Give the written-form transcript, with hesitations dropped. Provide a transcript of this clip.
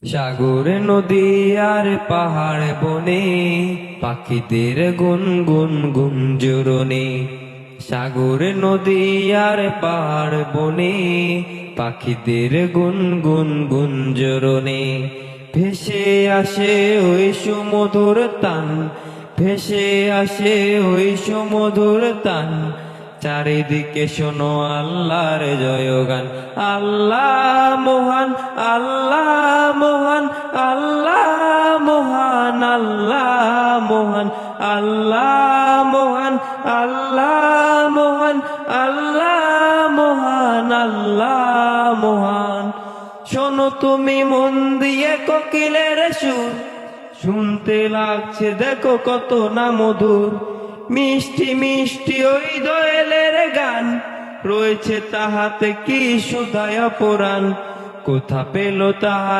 সাগর নদী আর পাহাড় বনে পাখিদের গুনগুন গুঞ্জরণে। সাগর নদী আর পাহাড় বনে পাখিদের গুনগুন গুঞ্জরণে। ভেসে আসে ওই সুমধুর তান, ভেসে আসে ওই সুমধুর তান। চারিদিকে শোনো আল্লাহর জয়গান। আল্লাহ মহান, আল্লাহ মহান, আল্লাহ মহান, আল্লাহ মহান, আল্লাহ মহান, আল্লাহ মহান, আল্লাহ মহান, আল্লাহ মহান। শোনো তুমি মন দিয়ে কোকিলের সুর, শুনতে লাগছে দেখো কত না মধুর। মিষ্টি মিষ্টি ওই দোয়েলের গান, রয়েছে তাহাতে কি সুধায় পুরাণ। কোথা পেল তাহা